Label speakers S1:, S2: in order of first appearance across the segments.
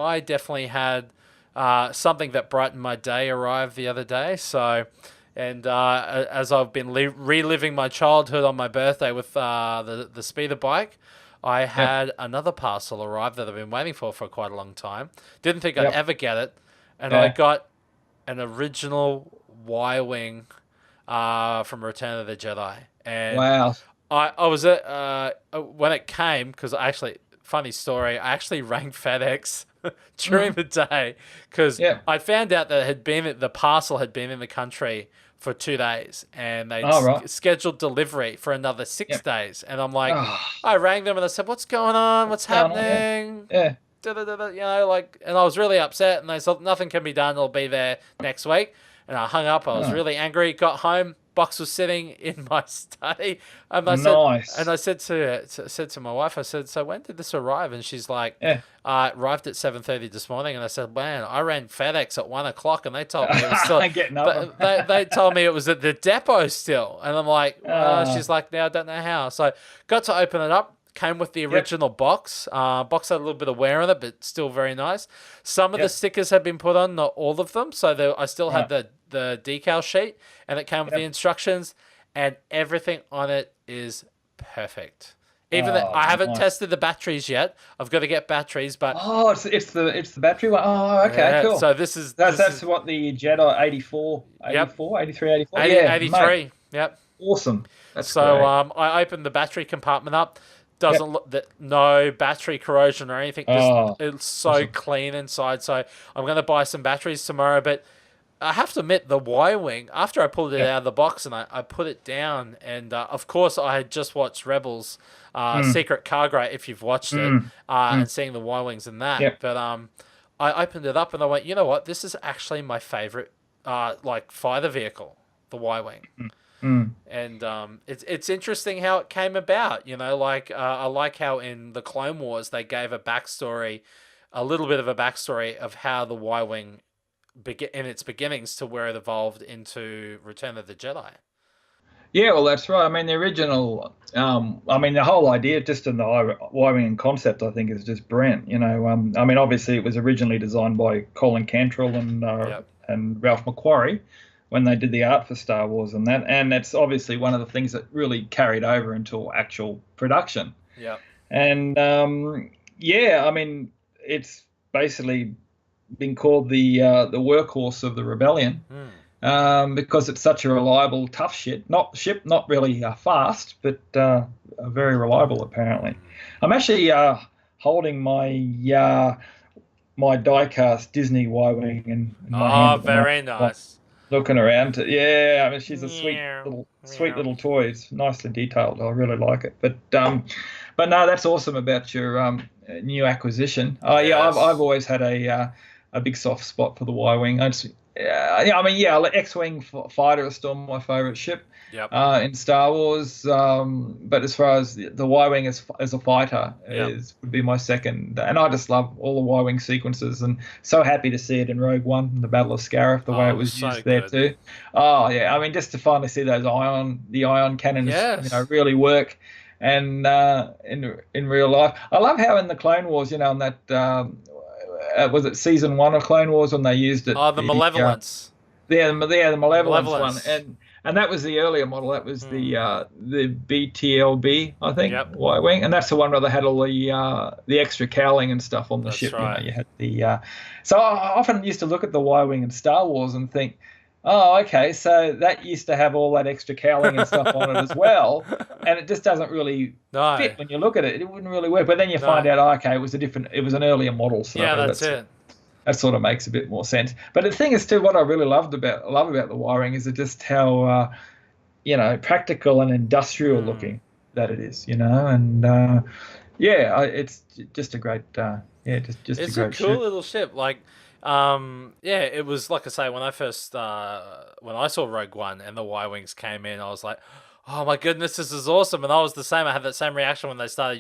S1: I definitely had something that brightened my day arrive the other day. So, and as I've been reliving my childhood on my birthday with the speeder bike, I
S2: Yep.
S1: had another parcel arrive that I've been waiting for quite a long time. Didn't think I'd
S2: Yep.
S1: ever get it, and I
S2: Yeah.
S1: got an original Y-wing from Return of the Jedi, and
S2: Wow.
S1: I was at when it came, because actually, funny story, I actually rang FedEx during
S2: Mm.
S1: the day because
S2: Yep.
S1: I found out that the parcel had been in the country for 2 days, and they'd
S2: All right.
S1: scheduled delivery for another six
S2: Yep.
S1: days. And I'm like,
S2: Oh,
S1: I rang them and I said, "What's going on?
S2: what's
S1: What's
S2: going on? Yeah.
S1: happening?"
S2: Yeah.
S1: You know, like, and I was really upset, and they said nothing can be done. It'll be there next week. And I hung up. I was
S2: Oh,
S1: really angry. Got home. Box was sitting in my study, and
S2: nice.
S1: I said to my wife, I said, "So when did this arrive?" And she's like,
S2: Yeah.
S1: it arrived at 7:30 this morning." And I said, "Man, I ran FedEx at 1 o'clock, and they told me it was still,
S2: Getting over.
S1: but they told me it was at the depot still." And I'm like,
S2: Uh,
S1: she's like, "Now I don't know how." So got to open it up. Came with the
S2: yep.
S1: original box. Box had a little bit of wear on it, but still very nice. Some of the
S2: Yep.
S1: stickers had been put on, not all of them. So I still had
S2: Right.
S1: the decal sheet, and it came with the
S2: Yep.
S1: instructions, and everything on it is perfect. Even that
S2: Oh,
S1: I haven't
S2: nice.
S1: tested the batteries yet. I've got to get batteries, but
S2: Oh, it's the battery one. Oh, okay,
S1: yeah.
S2: cool.
S1: So this is
S2: That's
S1: this
S2: that's
S1: is
S2: what the Jedi 84,
S1: yep,
S2: 84, 83, 84.
S1: 80
S2: Yeah,
S1: eighty
S2: mate.
S1: three. Yep.
S2: Awesome. That's
S1: So
S2: great.
S1: I opened the battery compartment up.
S2: Yep.
S1: Doesn't look that no battery corrosion or anything. Just
S2: Oh,
S1: it's so
S2: awesome.
S1: clean inside. So I'm gonna buy some batteries tomorrow. But I have to admit, the Y Wing, after I pulled it
S2: Yep.
S1: out of the box and I put it down, and of course I had just watched Rebels,
S2: Mm,
S1: Secret Cargo, if you've watched it,
S2: mm, mm.
S1: and seeing the Y Wings in that.
S2: Yep.
S1: But I opened it up and I went, you know what? This is actually my favorite, like fighter vehicle, the Y Wing.
S2: Mm, mm.
S1: And it's interesting how it came about. You know, like I like how in the Clone Wars they gave a backstory, a little bit of a backstory of how the Y Wing in its beginnings to where it evolved into Return of the Jedi.
S2: Yeah, well, that's right. I mean, the original, I mean, the whole idea just in the Y-wing concept, I think, is just brilliant. I mean, obviously, it was originally designed by Colin Cantrell
S1: Yep.
S2: and Ralph McQuarrie when they did the art for Star Wars and that, and that's obviously one of the things that really carried over into actual production.
S1: Yep.
S2: And yeah, I mean, it's basically been called the workhorse of the rebellion
S1: Hmm.
S2: because it's such a reliable, tough not really fast, but very reliable apparently. I'm actually holding my diecast Disney Y-wing in my hand
S1: Oh,
S2: at the moment,
S1: very
S2: like,
S1: nice.
S2: looking around. Yeah, I mean she's a
S1: Meow.
S2: sweet
S1: Meow.
S2: little toy. It's nicely detailed. I really like it. But no, that's awesome about your new acquisition. Oh yeah, I've
S1: Yes.
S2: always had a big soft spot for the Y-wing. Yeah, I mean, yeah, X-wing fighter is still my favorite ship
S1: Yep.
S2: in Star Wars. But as far as the Y-wing as a fighter
S1: Yep.
S2: is would be my second, and I just love all the Y-wing sequences, and so happy to see it in Rogue One, the Battle of Scarif, the way
S1: Oh,
S2: it
S1: it was
S2: was
S1: so
S2: used there
S1: good.
S2: too. Oh yeah, I mean, just to finally see the ion cannons,
S1: Yes.
S2: really work. And in real life, I love how in the Clone Wars, in that was it season one of Clone Wars when they used it,
S1: Oh, the Malevolence.
S2: the Malevolence one,
S1: Malevolence.
S2: and that was the earlier model. That was
S1: Hmm.
S2: the BTLB, I think,
S1: Yep.
S2: Y-wing, and that's the one where they had all the extra cowling and stuff on the
S1: That's
S2: ship.
S1: right.
S2: You had the so I often used to look at the Y-wing in Star Wars and think, oh, okay, so that used to have all that extra cowling and stuff on it as well, and it just doesn't really
S1: No.
S2: fit when you look at it. It wouldn't really work. But then you find
S1: No.
S2: out, oh, okay, it was an earlier model, so
S1: Yeah, that's it.
S2: that sort of makes a bit more sense. But the thing is, too, what I really love about the wiring is just how practical and industrial
S1: Hmm.
S2: looking that it is, and yeah, it's just a great just a
S1: It's a
S2: great
S1: cool
S2: ship.
S1: little ship. Like, yeah, it was like I say when I first when I saw Rogue One and the Y wings came in, I was like, oh my goodness, this is awesome. And I was the same. I had that same reaction when they started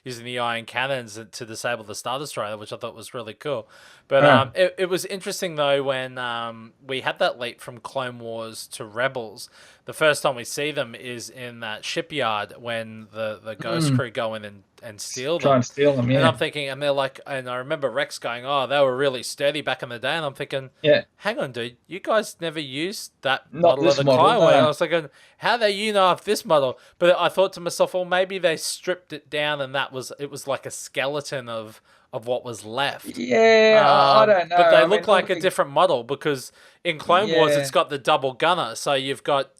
S1: using the ion cannons to disable the Star Destroyer, which I thought was really cool. But
S2: Yeah,
S1: it was interesting though when we had that leap from Clone Wars to Rebels. the first time we see them is in that shipyard when the Ghost crew go in and steal
S2: Try
S1: them.
S2: and steal them,
S1: And
S2: yeah.
S1: I'm thinking, and they're like, and I remember Rex going, "Oh, they were really sturdy back in the day." And I'm thinking,
S2: Yeah.
S1: hang on, dude, you guys never used that
S2: Not
S1: model of
S2: this
S1: the
S2: model,
S1: Y-Wing.
S2: no.
S1: I was thinking, how do you know of this model? But I thought to myself, well, maybe they stripped it down and it was like a skeleton of what was left.
S2: Yeah, I don't know.
S1: But they
S2: I
S1: look
S2: mean,
S1: like a different model because in Clone Wars
S2: yeah.
S1: it's got the double gunner. So you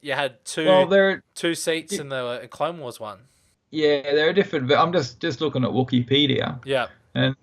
S1: had
S2: Well,
S1: two seats in the Clone Wars one.
S2: yeah, they're different. I'm just looking at Wikipedia,
S1: Yeah,
S2: and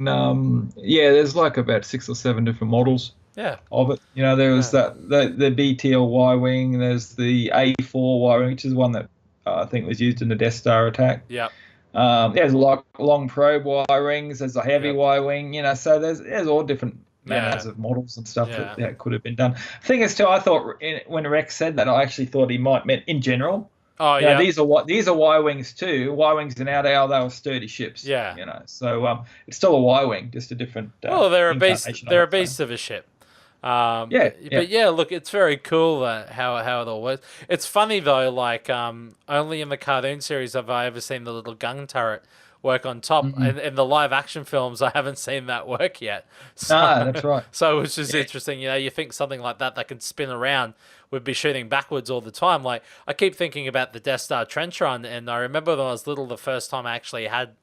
S2: yeah, there's like about 6 or 7 different models
S1: yeah,
S2: of it. You know, there was
S1: yeah,
S2: the BTL Y-wing. There's the A4 Y-wing, which is one that I think was used in the Death Star attack.
S1: yeah,
S2: There's long probe Y-wings. There's a heavy
S1: yeah,
S2: Y-wing. You know, so there's all different manners
S1: yeah,
S2: of models and stuff
S1: yeah.
S2: that could have been done. Thing is, too, I thought when Rex said that, I actually thought he might meant in general.
S1: Oh
S2: You know,
S1: yeah,
S2: these are Y-wings too. Y-wings in our day, they were sturdy ships.
S1: yeah.
S2: You know, so it's still a Y-wing, just a different
S1: Well, they're a beast.
S2: incarnation
S1: They're a
S2: of it,
S1: beast
S2: so.
S1: of a ship.
S2: Yeah,
S1: But yeah, look, it's very cool how it all works. It's funny though, like only in the cartoon series have I ever seen the little gun turret work on top, and in the live action films, I haven't seen that work yet. So,
S2: That's right.
S1: so it's just
S2: Yeah.
S1: interesting, you know. You think something like that can spin around would be shooting backwards all the time. Like I keep thinking about the Death Star trench run, and I remember when I was little, the first time I actually had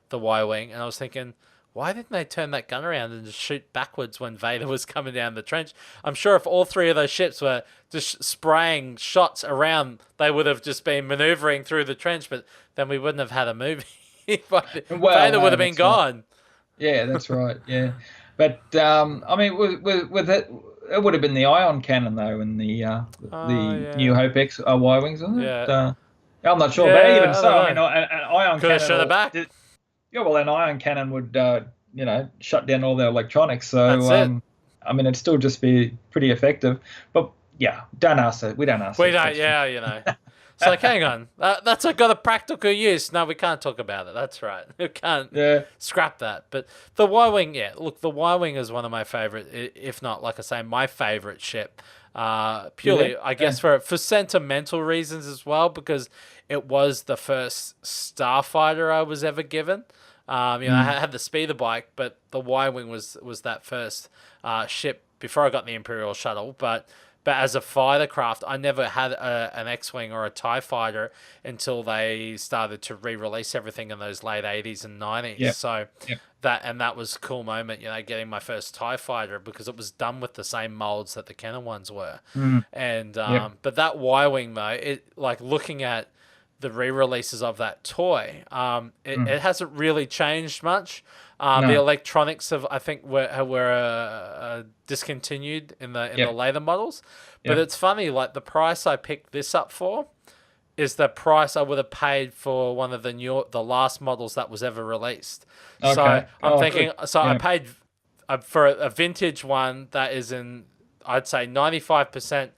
S1: the Y-wing, and I was thinking, why didn't they turn that gun around and just shoot backwards when Vader was coming down the trench? I'm sure if all 3 of those ships were just spraying shots around, they would have just been maneuvering through the trench, but then we wouldn't have had a movie.
S2: Well,
S1: Vader would
S2: no,
S1: have been
S2: that's right.
S1: gone.
S2: Yeah, that's right. Yeah, but I mean, with it would have been the ion cannon though, in
S1: Oh,
S2: the New
S1: yeah.
S2: Hope X Y-wings, wasn't it?
S1: Yeah.
S2: I'm not sure, but
S1: Yeah,
S2: even
S1: I
S2: so, I
S1: don't
S2: mean,
S1: know.
S2: an ion
S1: Could have
S2: cannon
S1: shot it back.
S2: yeah, well, an ion cannon would, you know, shut down all their electronics.
S1: That's
S2: So,
S1: it.
S2: I mean, it'd still just be pretty effective. But yeah, don't ask it. We don't ask.
S1: We
S2: those
S1: don't,
S2: questions.
S1: yeah, you know. It's like, hang on, that's got a practical use. No, we can't talk about it. That's right. We can't
S2: Yeah.
S1: scrap that. But the Y-Wing, yeah, look, the Y-Wing is one of my favorite, if not, like I say, my favorite ship. Purely,
S2: Yeah.
S1: I guess, for sentimental reasons as well, because it was the first Starfighter I was ever given. You know, I had the speeder bike, but the Y-Wing was that first ship before I got the Imperial shuttle. But as a fighter craft, I never had an X-wing or a TIE fighter until they started to re-release everything in those late 80s and 90s.
S2: Yeah.
S1: So
S2: Yeah.
S1: that was a cool moment, you know, getting my first TIE fighter because it was done with the same molds that the Canon ones were. And
S2: Yeah.
S1: but that Y-wing though, it like looking at the re-releases of that toy, it hasn't really changed much. The
S2: No.
S1: electronics have, I think, were discontinued in the
S2: Yeah.
S1: later models. But
S2: Yeah.
S1: it's funny, like the price I picked this up for is the price I would have paid for one of the last models that was ever released. So
S2: Okay.
S1: I'm
S2: Oh,
S1: thinking,
S2: good.
S1: so I
S2: Yeah.
S1: paid for a vintage one that is in, I'd say 95%.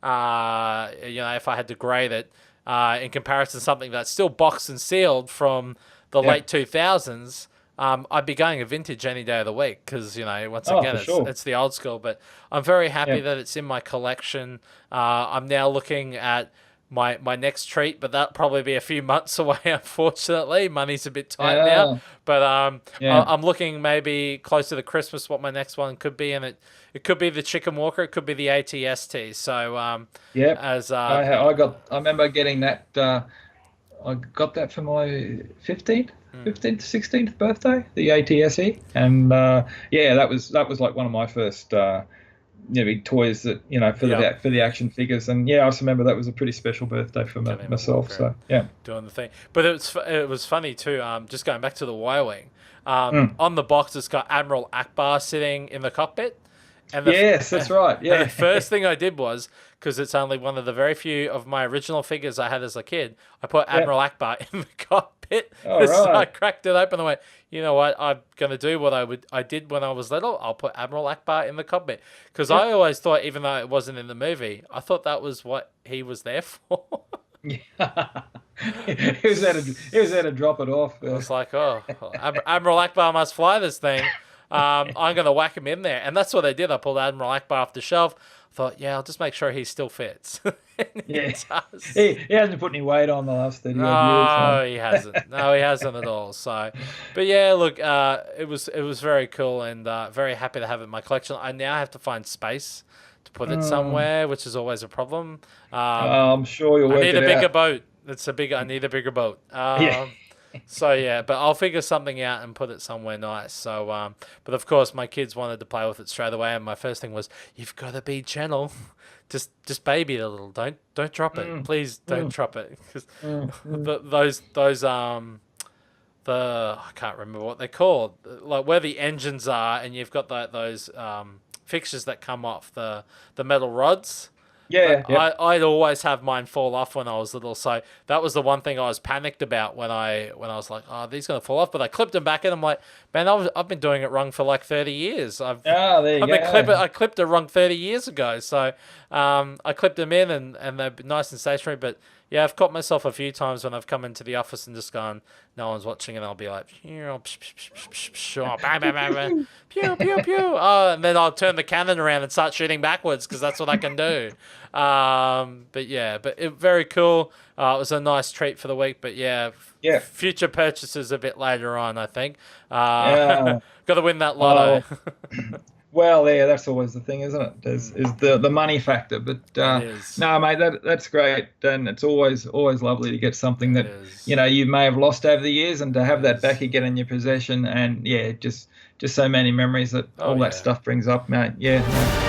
S1: You know, if I had to grade it, in comparison to something that's still boxed and sealed from the
S2: Yeah.
S1: late 2000s, I'd be going a vintage any day of the week because, you know, once
S2: Oh,
S1: again,
S2: for sure.
S1: it's the old school. But I'm very happy
S2: Yeah.
S1: that it's in my collection. I'm now looking at my next treat, but that'll probably be a few months away, unfortunately. Money's a bit tight
S2: Yeah.
S1: now. But
S2: Yeah.
S1: I'm looking maybe closer to Christmas what my next one could be, and it could be the Chicken Walker, it could be the ATST. So
S2: Yeah.
S1: as
S2: I remember getting that. I got that for my 15th, 16th birthday, the ATSE, and yeah, that was like one of my first big toys that, you know, for
S1: Yeah.
S2: the action figures, and yeah, I just remember that was a pretty special birthday for
S1: Getting the
S2: myself.
S1: Walker.
S2: So yeah,
S1: doing the thing. But it was funny too. Just going back to the Y-wing, on the box it's got Admiral Akbar sitting in the cockpit. And
S2: yes, that's right.
S1: And
S2: Yeah,
S1: the first thing I did was, because it's only one of the very few of my original figures I had as a kid, I put Admiral Akbar in the cockpit.
S2: All
S1: So I
S2: right.
S1: cracked it open and went, you know what, I'm going to do what I did when I was little. I'll put Admiral Akbar in the cockpit. Because I always thought, even though it wasn't in the movie, I thought that was what he was there for.
S2: Yeah. He was there to drop it off.
S1: I was like, oh, Admiral Akbar must fly this thing. I'm going to whack him in there. And that's what I did. I pulled Admiral Akbar off the shelf. thought, yeah, I'll just make sure he still fits. And he
S2: Yeah.
S1: does.
S2: He hasn't put any weight on the last 30 odd years.
S1: No,
S2: So.
S1: he hasn't. No, he hasn't at all. So, but yeah, look, it was very cool, and very happy to have it in my collection. I now have to find space to put it somewhere, which is always a problem.
S2: I'm sure you'll
S1: I
S2: work
S1: need a
S2: it
S1: bigger
S2: out.
S1: boat. I need a bigger boat.
S2: Yeah.
S1: So yeah, but I'll figure something out and put it somewhere nice. So, but of course, my kids wanted to play with it straight away, and my first thing was, "You've got to be gentle, just baby it a little. Don't drop it, please. Don't drop it, because those I can't remember what they're called, like where the engines are, and you've got those fixtures that come off the metal rods.
S2: Yeah. Yeah.
S1: I'd always have mine fall off when I was little, so that was the one thing I was panicked about when I was like, oh, these gonna fall off. But I clipped them back in. I'm like, man, I've been doing it wrong for like 30 years.
S2: There you go.
S1: I clipped it wrong 30 years ago. So I clipped them in, and they're nice and stationary. But yeah, I've caught myself a few times when I've come into the office and just gone, no one's watching, and I'll be like, bang, bang, bang, bang, pew, pew, pew. Oh, and then I'll turn the cannon around and start shooting backwards, because that's what I can do. But yeah, very cool. It was a nice treat for the week. But yeah, future purchases a bit later on, I think.
S2: Yeah.
S1: Got to win that lotto.
S2: Well, yeah, that's always the thing, isn't it? Is the money factor. But
S1: It is.
S2: no, mate, that's great, and it's always lovely to get something that
S1: is.
S2: you may have lost over the years, and to have that
S1: is.
S2: back again in your possession, and yeah, just so many memories that all that stuff brings up, mate. Yeah.